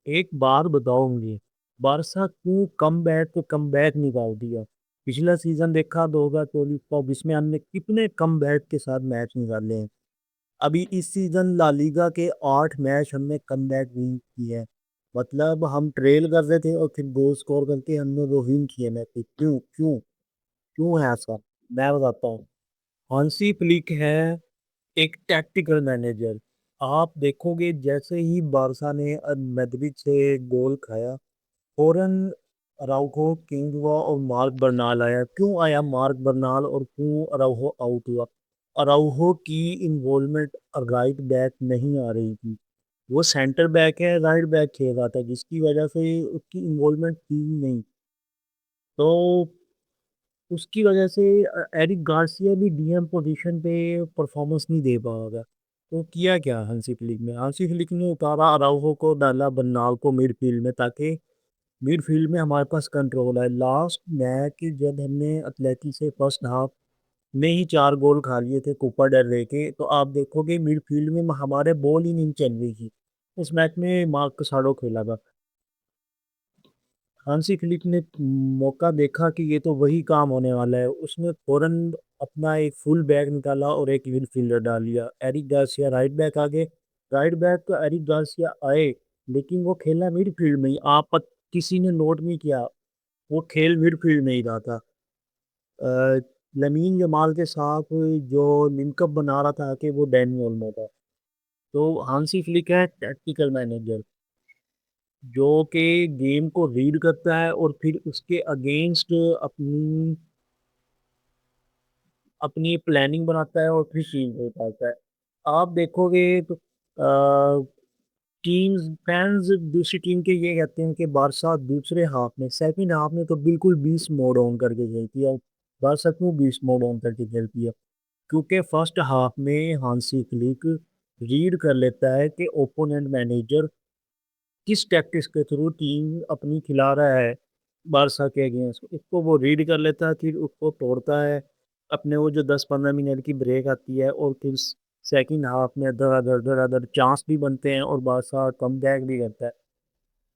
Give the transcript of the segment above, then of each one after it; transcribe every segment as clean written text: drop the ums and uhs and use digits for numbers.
एक बार बताओ मुझे, बारसा क्यों कमबैक पे कमबैक निकाल दिया? पिछला सीज़न देखा 2024-25 में हमने कितने कमबैक के साथ मैच निकाले हैं। अभी इस सीज़न ला लीगा के 8 मैच हमने कमबैक विन किए हैं। मतलब हम ट्रेल कर रहे थे और फिर गोल स्कोर करके हमने वो विन किए मैच। क्यों? क्यों? क्यों है ऐसा? मैं बताता हूँ। हांसी फ्लिक है एक टैक्टिकल मैनेजर। आप देखोगे जैसे ही बारसा ने मैड्रिड से गोल खाया, फौरन अराउखो किंग हुआ और मार्क बर्नाल आया। क्यों आया मार्क बर्नाल और क्यों अराउहो आउट हुआ? अराउहो की इन्वॉल्वमेंट राइट बैक नहीं आ रही थी। वो सेंटर बैक है, राइट बैक खेल रहा था, जिसकी वजह से उसकी इन्वॉल्वमेंट थी ही नहीं। तो उसकी वजह से एरिक गार्सिया भी डीएम पोजीशन पे परफॉर्मेंस नहीं दे पाएगा। तो किया क्या हांसी फ्लिक ने? हांसी फ्लिक ने उतारा अराउहो को, डाला बर्नाल को मिडफील्ड में, ताकि मिडफील्ड में हमारे पास कंट्रोल है। लास्ट मैच जब हमने एथलेटिक से फर्स्ट हाफ में ही 4 गोल खा लिए थे कोपा डेल रे के, तो आप देखोगे मिडफील्ड में हमारे बॉल ही नहीं चल रही थी। उस मैच में मार्क कसाडो खेला था। हांसी फ्लिक ने मौका देखा कि ये तो वही काम होने वाला है। उसने फौरन अपना एक फुल बैक निकाला और एक मिडफील्डर डाल लिया। एरिक गार्सिया राइट बैक आगे, राइट बैक तो एरिक गार्सिया आए, लेकिन वो खेला मिडफील्ड में ही। किसी ने नोट नहीं किया, वो खेल मिडफील्ड में ही रहा था। अ, लमीन जमाल के साथ जो लिंकअप बना रहा था कि वो डैनी ओल्मो था। तो हांसी फ्लिक है टैक्टिकल मैनेजर, जो कि गेम को रीड करता है और फिर उसके अगेंस्ट अपनी अपनी प्लानिंग बनाता है और फिर चीज हो पाता है। आप देखोगे तो टीम्स फैंस दूसरी टीम के ये कहते हैं कि बारसा दूसरे हाफ में, सेकंड हाफ में तो बिल्कुल बीस्ट मोड ऑन करके खेलती है। बारसा क्यों बीस्ट मोड ऑन करके खेलती है? क्योंकि फर्स्ट हाफ में हांसी फ्लिक रीड कर लेता है कि ओपोनेंट मैनेजर किस टैक्टिक्स के थ्रू टीम अपनी खिला रहा है बारसा के अगेंस्ट। इसको वो रीड कर लेता है, फिर उसको तोड़ता है। अपने वो जो 10-15 मिनट की ब्रेक आती है और फिर सेकंड हाफ में धड़ाधड़ चांस भी बनते हैं और बारसा कम बैक भी करता है।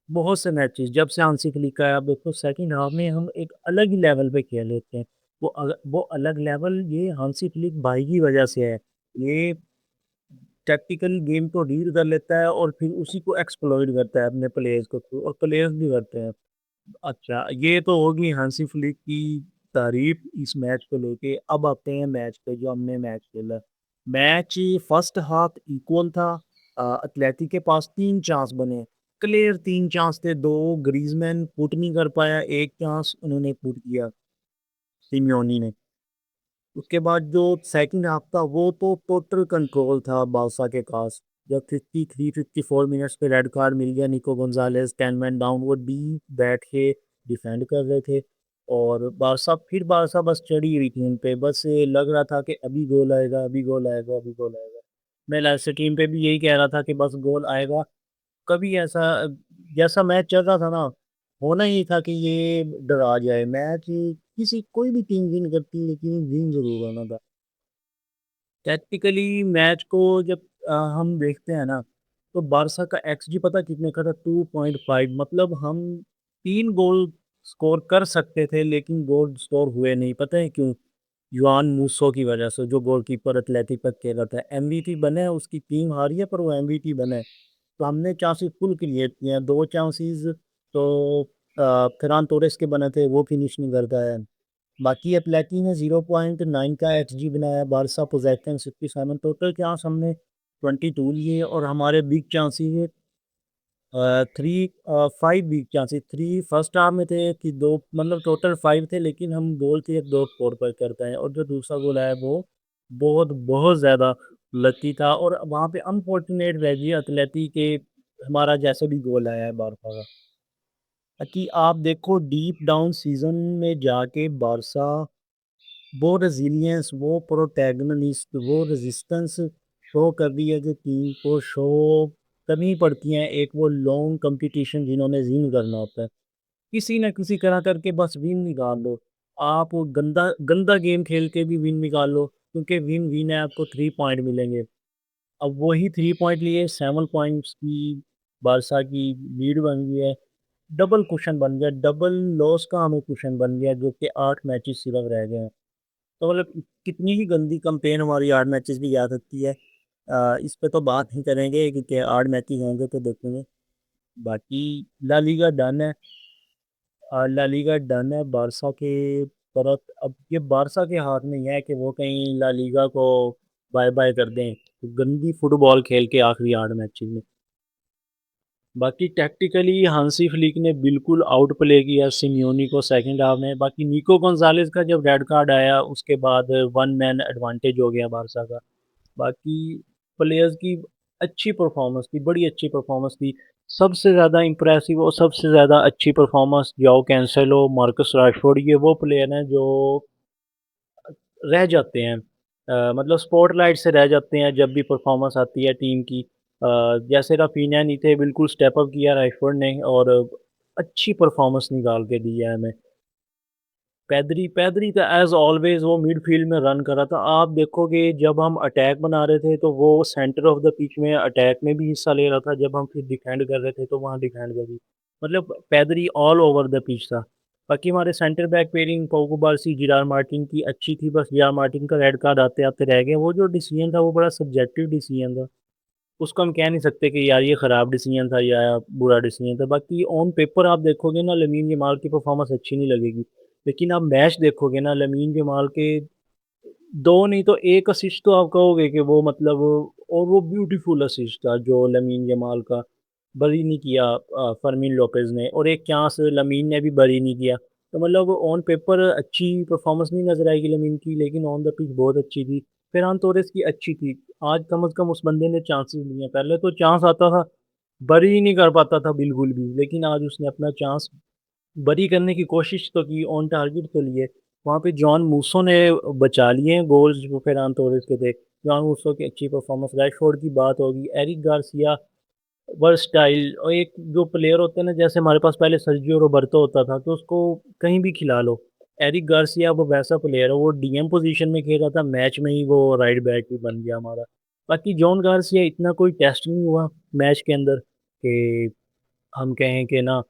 बहुत से मैचेस जब से हांसी फ्लिक का है, आप देखो सेकंड हाफ में हम एक अलग ही लेवल पे खेल लेते हैं। वो अलग लेवल ये हांसी फ्लिक भाई की वजह से है। ये टैक्टिकल गेम को रीड कर लेता है और फिर उसी को एक्सप्लॉइट करता है अपने प्लेयर्स को थ्रू, और प्लेयर्स भी करते हैं। अच्छा, ये तो होगी हांसी फ्लिक की तारीफ इस मैच को लेके। अब आते हैं मैच पे, जो हमने मैच खेला। मैच फर्स्ट हाफ इक्वल था। एथलेटिक के पास 3 चांस बने, क्लियर 3 चांस थे। 2 ग्रीजमैन पुट नहीं कर पाया, एक चांस उन्होंने पुट किया सिमियोनी ने। उसके बाद जो सेकंड हाफ था वो तो टोटल कंट्रोल था बारसा के पास। जब 53-54 मिनट्स पे रेड कार्ड मिल गया, निको गोंजालेस 10 मैन डाउन, वो डी बैठ के डिफेंड कर रहे थे। और बारसा बस चढ़ी हुई थी उन पे, बस ये लग रहा था कि अभी गोल आएगा, अभी गोल आएगा, अभी गोल आएगा। मैं लास्ट टीम पे भी यही कह रहा था कि बस गोल आएगा। कभी ऐसा, जैसा मैच चल रहा था ना, होना ही था कि ये डरा जाए मैच। किसी कोई भी टीम विन करती, लेकिन विन जरूर होना था। टैक्टिकली मैच को जब हम देखते हैं ना, तो बारसा का एक्सजी पता कितने का था? 2.5। मतलब हम 3 गोल स्कोर कर सकते थे, लेकिन गोल स्कोर हुए नहीं। पता है क्यों? युआन मूसो की वजह से, जो गोलकीपर एथलेटिक पर खेला था। एमवीपी बने, उसकी टीम हारी है पर वो एमवीपी बने। तो हमने चांसेस फुल क्रिएट किए हैं, 2 चांसेस तो फरहान टोरेस के बने थे, वो फिनिश नहीं करता है। बाकी एथलेटिक ने 0.9 का एक्सजी बनाया, बारसा पोजेशन 67, टोटल चांस हमने 22 लिए और हमारे big chances three 5 big chances. 3 first half में थे कि 2, मतलब टोटल 5 थे, लेकिन हम गोल थे 2 स्कोर पर करते हैं। और जो दूसरा गोल आया वो बहुत बहुत ज़्यादा लकी था, और वहाँ पे अनफॉर्चुनेट रह गई एथलेटिक के, हमारा जैसे भी गोल आया है बारसा का। कि आप देखो डीप डाउन सीजन में जाके बारसा वो रेजिलियंस, वो प्रोटैगनिस्ट, वो रेजिस्टेंस शो कर रही है जो टीम को शो करनी पड़ती है। एक वो लॉन्ग कंपटीशन जिन्होंने विन करना होता है, किसी ना किसी तरह करके बस विन निकाल लो। आप वो गंदा गंदा गेम खेल के भी विन निकाल लो, क्योंकि विन विन है, आपको 3 पॉइंट मिलेंगे। अब वही 3 पॉइंट लिए 7 पॉइंट्स की बारसा की लीड बन गई है, डबल कुशन बन गया, डबल लॉस का हमें कुशन बन गया जो कि 8 मैचेस सिर्फ रह गए हैं। तो मतलब कितनी ही गंदी कैंपेन हमारी 8 मैचेस की जा सकती है। इस पे तो बात नहीं करेंगे क्योंकि 8 मैचेस होंगे तो देखेंगे। बाकी ला लीगा डन है। ला लीगा डन है बारसा के तरफ। अब ये बारसा के हाथ में ही है कि वो कहीं ला लीगा को बाय बाय कर दें, तो गंदी फुटबॉल खेल के आखिरी 8 मैचेस में। बाकी टैक्टिकली हांसी फ्लिक ने बिल्कुल आउट प्ले किया सिमियोनी को सेकंड हाफ में। बाकी निको गोंजालेस का जब रेड कार्ड आया उसके बाद वन मैन एडवांटेज हो गया बारसा का। बाकी प्लेयर्स की अच्छी परफॉर्मेंस थी, बड़ी अच्छी परफॉर्मेंस थी। सबसे ज़्यादा इम्प्रेसिव और सबसे ज़्यादा अच्छी परफॉर्मेंस जाओ कैंसेलो, मार्कस राशफोर्ड, ये वो प्लेयर हैं जो रह जाते हैं, मतलब स्पॉटलाइट से रह जाते हैं जब भी परफॉर्मेंस आती है टीम की। जैसे राफीनिया नहीं थे, बिल्कुल स्टेप अप किया राशफोर्ड ने और अच्छी परफॉर्मेंस निकाल के दी है हमें। पैदरी पैदरी तो एज़ ऑलवेज़ वो मिडफ़ील्ड में रन कर रहा था। आप देखोगे जब हम अटैक बना रहे थे तो वो सेंटर ऑफ़ द पिच में अटैक में भी हिस्सा ले रहा था, जब हम फिर डिफेंड कर रहे थे तो वहाँ डिफेंड कर रही। मतलब Pedri all over the pitch था। बाकी हमारे centre back pairing Pau Cubarsi, Gerard Martin की अच्छी थी, बस जेरार्ड मार्टिन का रेड कार्ड आते-आते रह गए। वो जो डिसीज़न था वो बड़ा सब्जेक्टिव डिसीज़न था। उसको हम कह नहीं सकते कि यार ये ख़राब डिसीज़न था या बुरा डिसीज़न था। बाकी ऑन पेपर आप देखोगे ना लमीन यमाल की परफ़ॉर्मेंस अच्छी नहीं लगेगी। लेकिन आप मैच देखोगे ना लमीन यमाल के 2 नहीं तो 1 असिस्ट तो आप कहोगे कि वो मतलब, और वो ब्यूटीफुल असिस्ट था जो लमीन यमाल का, बरी नहीं किया फर्मीन लोपेज़ ने, और एक चांस लमीन ने भी बरी नहीं किया। तो मतलब ऑन पेपर अच्छी परफ़ॉर्मेंस नहीं नज़र आएगी लमीन की, लेकिन ऑन द पिच बहुत अच्छी थी। फेरान तोरेस की अच्छी थी। आज कम से कम उस बंदे ने चांसेस लिए हैं। पहले तो चांस आता था, बरी ही नहीं कर पाता था बिल्कुल भी, लेकिन आज उसने अपना चांस बरी करने की कोशिश तो की, ऑन टारगेट तो लिए। वहाँ पे जॉन मूसो ने बचा लिए हैं गोल्स जो फेरान तोरेस के थे। जॉन मूसो की अच्छी परफ़ॉर्मेंस, रैशफोर्ड की बात होगी, एरिक गार्सिया वर्सटाइल, और एक जो प्लेयर होते हैं ना, जैसे हमारे पास पहले सर्जियो रोबर्तो होता था, तो उसको कहीं भी खिला लो। एरिक गार्सिया वो वैसा प्लेयर है, वो डीएम पोज़ीशन में खेल रहा था, मैच में ही वो राइट बैक भी बन गया हमारा। बाकी जॉन गार्सिया इतना कोई टेस्ट नहीं हुआ मैच के अंदर कि हम कहें कि ना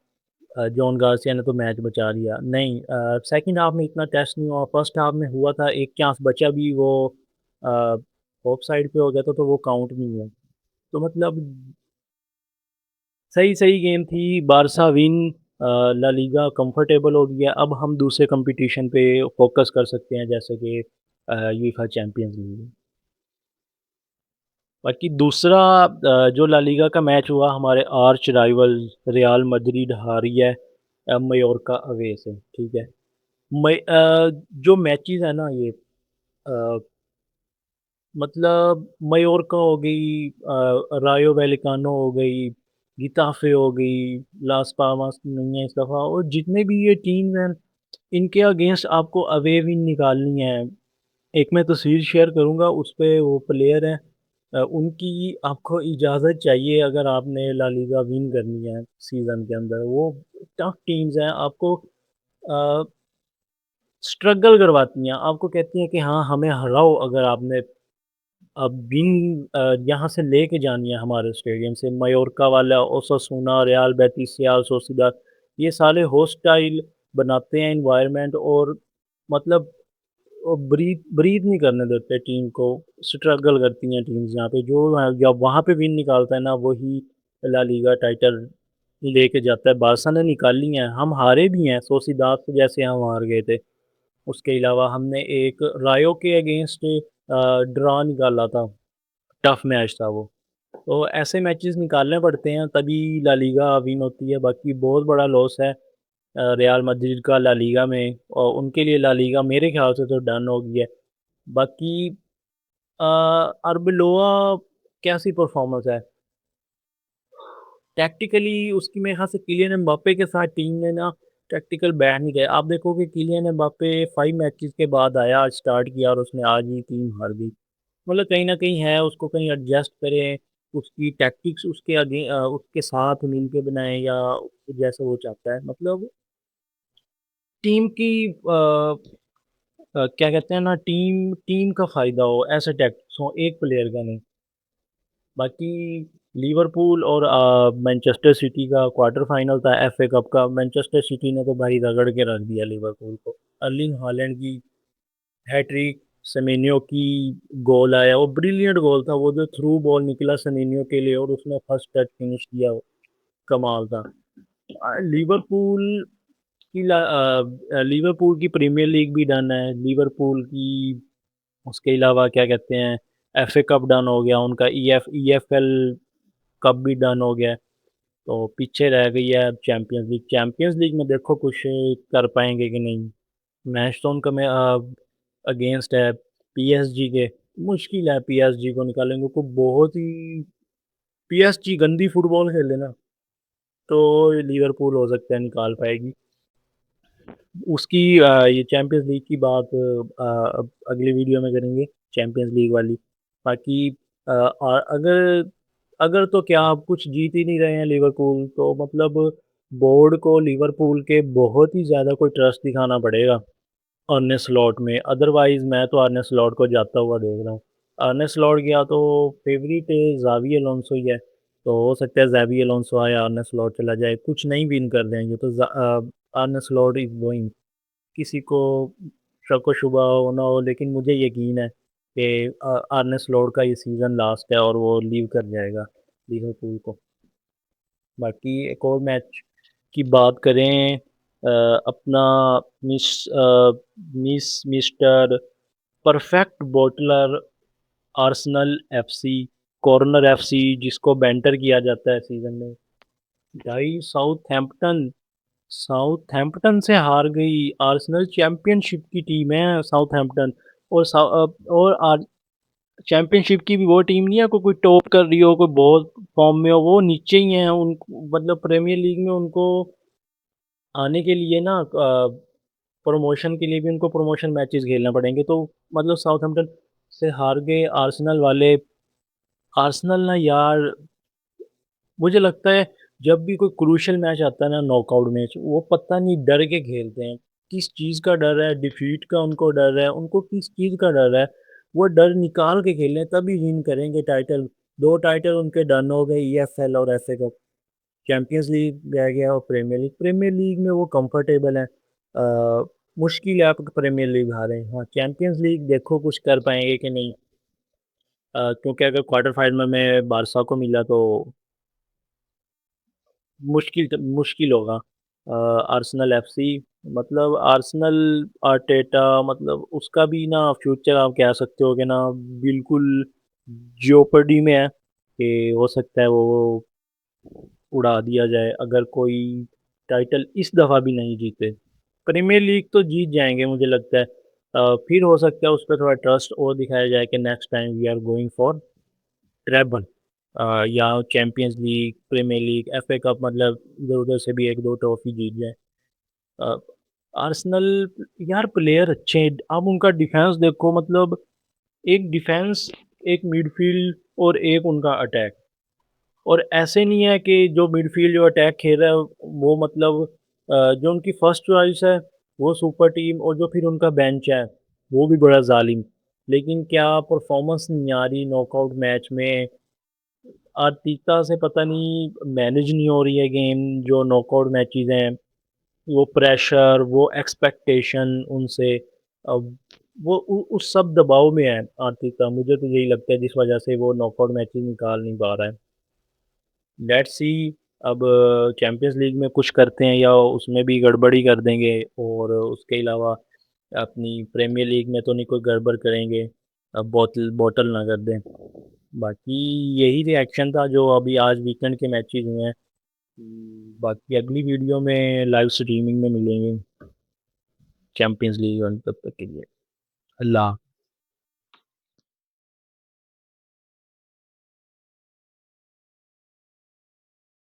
जॉन गार्सिया ने तो मैच बचा लिया। नहीं, सेकंड हाफ में इतना टेस्ट नहीं हुआ, फर्स्ट हाफ में हुआ था, एक चांस बचा भी, वो अ, ऑफसाइड पे हो गया था तो वो काउंट नहीं हुआ। तो मतलब सही-सही गेम थी, Barca win, La Liga comfortable हो गया। अब हम दूसरे कॉम्पिटिशन पे फ़ोकस कर सकते हैं जैसे कि यूएफए चैंपियंस लीग। बाकी दूसरा जो ला लीगा का मैच हुआ, हमारे आर्च राइवल रियल मैड्रिड हारी है मायोर्का अवे से, ठीक है। जो मैचेज़ है ना ये, अ, मतलब मायोर्का हो गई, रायो वैलेकानो हो गई, गिताफ़े हो गई, लास पाल्मास नहीं है इस दफ़ा, और जितने भी ये टीम्स हैं, इनके अगेंस्ट आपको अवे विन निकालनी है। एक मैं तस्वीर शेयर करूँगा, उसपे वो प्लेयर हैं, उनकी आपको इजाज़त चाहिए अगर आपने ला लीगा विन करनी है सीज़न के अंदर। वो टफ़ टीम्स हैं, आपको अ, स्ट्रगल करवाती हैं, आपको कहती हैं कि हाँ, हमें हराओ अगर आपने विन यहाँ से लेके जानी है हमारे स्टेडियम से। मायोर्का वाला, ओसासुना, रियल बेटिस, रियल सोसिएदाद, ये सारे हॉस्टाइल बनाते हैं एनवायरनमेंट, और मतलब वो ब्रीथ ब्रीथ नहीं करने देते टीम को, स्ट्रगल करती हैं टीम्स यहाँ पे। जो जब वहाँ पे विन निकालता है ना, वही ला लीगा टाइटल लेके जाता है। बार्सा ने निकाली हैं, हम हारे भी हैं, सोसिएदाद से जैसे हम हार गए थे। उसके अलावा हमने एक रायो के अगेंस्ट ड्रा निकाला था, टफ मैच था वो। तो ऐसे मैचेस निकालने पड़ते हैं तभी ला लीगा विन होती है। बाकी बहुत बड़ा लॉस है रियल मैड्रिड का ला लीगा में, और उनके लिए ला लीगा मेरे ख्याल से तो डन हो गई है। बाकी अ, अarbeloa कैसी परफॉर्मेंस है? टैक्टिकली उसकी मेरे ख़्याल से किलियन एम्बाप्पे के साथ टीम में ना टैक्टिकल बैठ नहीं गए। आप देखोगे किलियन एम्बाप्पे 5 मैचेज़ के बाद आया, आज स्टार्ट किया और उसने आज ही टीम हार दी। मतलब कहीं न कहीं है, उसको कहीं एडजस्ट करें, उसकी टैक्टिक्स उसके उसके साथ मिल के बनाएँ या जैसा वो चाहता है। मतलब टीम की क्या कहते हैं ना, टीम टीम का फ़ायदा हो, ऐसे टैक्टिक्स हों, एक प्लेयर का नहीं। बाकी लिवरपूल और मैनचेस्टर सिटी का क्वार्टर फाइनल था एफए कप का। मैनचेस्टर सिटी ने तो भाई रगड़ के रख दिया लिवरपूल को। अर्लिंग हालैंड की हैट्रिक, सेमेन्यो की गोल आया, वो ब्रिलियंट गोल था, वो जो थ्रू बॉल निकला सेमेन्यो के लिए और उसने फर्स्ट टच फिनिश किया, वो कमाल था। लिवरपूल लिवरपूल की प्रीमियर लीग भी डन है, लिवरपूल की उसके अलावा क्या कहते हैं, एफए कप डन हो गया उनका, ईएफएल कप भी डन हो गया है। तो पीछे रह गई है अब चैंपियंस लीग। चैंपियंस लीग में देखो कुछ कर पाएंगे कि नहीं। मैच तो उनका मैं अगेंस्ट है पीएसजी के। मुश्किल है पीएसजी को निकालेंगे को बहुत ही। पीएसजी गंदी फुटबॉल खेले ना, तो लिवरपूल हो सकता है निकाल पाएगी उसकी। ये चैंपियंस लीग की बात अब अगले वीडियो में करेंगे, चैंपियंस लीग वाली। बाकी अगर अगर तो क्या आप कुछ जीत ही नहीं रहे हैं लिवरपूल, तो मतलब बोर्ड को लिवरपूल के बहुत ही ज़्यादा कोई ट्रस्ट दिखाना पड़ेगा अर्ने स्लॉट में। अदरवाइज मैं तो अर्ने स्लॉट को जाता हुआ देख रहा हूँ। अर्ने स्लॉट गया तो फेवरेट जावी अलोंसो ही है, तो हो सकता है जावी अलोंसो आया अर्ने स्लॉट चला जाए, कुछ नहीं विन कर देंगे तो अर्ने स्लॉट इज गोइंग। किसी को शक व शुबा हो ना हो, लेकिन मुझे यकीन है कि आर्ने स्लॉट का ये सीज़न लास्ट है और वो लीव कर जाएगा लिवरपूल को। बाकी एक और मैच की बात करें, अपना miss mister perfect bottler Arsenal FC, corner FC जिसको बैंटर किया जाता है सीजन में। भाई साउथहैम्पटन से हार गई। आर्सेनल चैंपियनशिप की टीम है साउथहैम्पटन। और चैंपियनशिप की भी वो टीम नहीं है कोई टॉप कर रही हो, कोई बहुत फॉर्म में हो, वो नीचे ही है उन। मतलब प्रीमियर लीग में उनको आने के लिए ना प्रमोशन के लिए भी उनको प्रमोशन मैचेस खेलना पड़ेंगे, तो मतलब साउथहैम्पटन से हार गए आर्सेनल वाले। आर्सेनल ना यार, मुझे लगता है जब भी कोई क्रूशियल मैच आता है ना, नॉकआउट मैच, वो पता नहीं डर के खेलते हैं। किस चीज़ का डर है, डिफीट का उनको डर है, उनको किस चीज़ का डर है, वो डर निकाल के खेलें तभी विन करेंगे टाइटल। दो टाइटल उनके डन हो गए, ईएफएल और एफए कप। चैंपियंस लीग रह गया और प्रीमियर लीग में वो कंफर्टेबल है। मुश्किल है आप प्रीमियर लीग हारें। हाँ चैंपियंस लीग देखो कुछ कर पाएंगे कि नहीं, क्योंकि अगर क्वार्टर फाइनल में बारसा को मिला तो मुश्किल होगा। आर्सेनल एफसी, मतलब आर्सेनल आर्टेटा, मतलब उसका भी ना फ्यूचर आप कह सकते हो कि ना बिल्कुल जियोपर्डी में है, कि हो सकता है वो उड़ा दिया जाए अगर कोई टाइटल इस दफ़ा भी नहीं जीते। प्रीमियर लीग तो जीत जाएंगे मुझे लगता है। फिर हो सकता है उस पर थोड़ा ट्रस्ट और दिखाया जाए कि next time we are going for treble, या Champions League, Premier League, FA Cup, मतलब इधर उधर से भी एक दो ट्रॉफी जीत जाए। अ, आर्सेनल यार प्लेयर अच्छे हैं, आप उनका डिफेंस देखो, मतलब एक डिफेंस, एक मिडफील्ड और एक उनका अटैक। और ऐसे नहीं है कि जो मिडफील्ड जो अटैक खेल रहा है वो मतलब जो उनकी फर्स्ट चॉइस है वो सुपर टीम, और जो फिर उनका बेंच है वो भी बड़ा जालिम। लेकिन क्या परफॉर्मेंस नहीं आ रही नॉकआउट मैच में, आर्टेटा से पता नहीं मैनेज नहीं हो रही है गेम। जो नॉकआउट मैचेस हैं, वो प्रेशर, वो एक्सपेक्टेशन उनसे, अब वो उस सब दबाव में है आर्टेटा। मुझे तो यही लगता है जिस वजह से वो नॉकआउट मैचेस निकाल नहीं पा रहा है। लेट्स सी अब चैंपियंस लीग में कुछ करते हैं या उसमें भी गड़बड़ी कर देंगे, और उसके अलावा अपनी प्रीमियर लीग में तो नहीं कोई गड़बड़ करेंगे, अब बोतल बोतल ना कर दें। बाकी यही रिएक्शन था जो अभी आज वीकेंड के मैचेस हुए हैं। बाकी अगली वीडियो में लाइव स्ट्रीमिंग में मिलेंगे चैंपियंस लीग, और तब तक के लिए अल्लाह।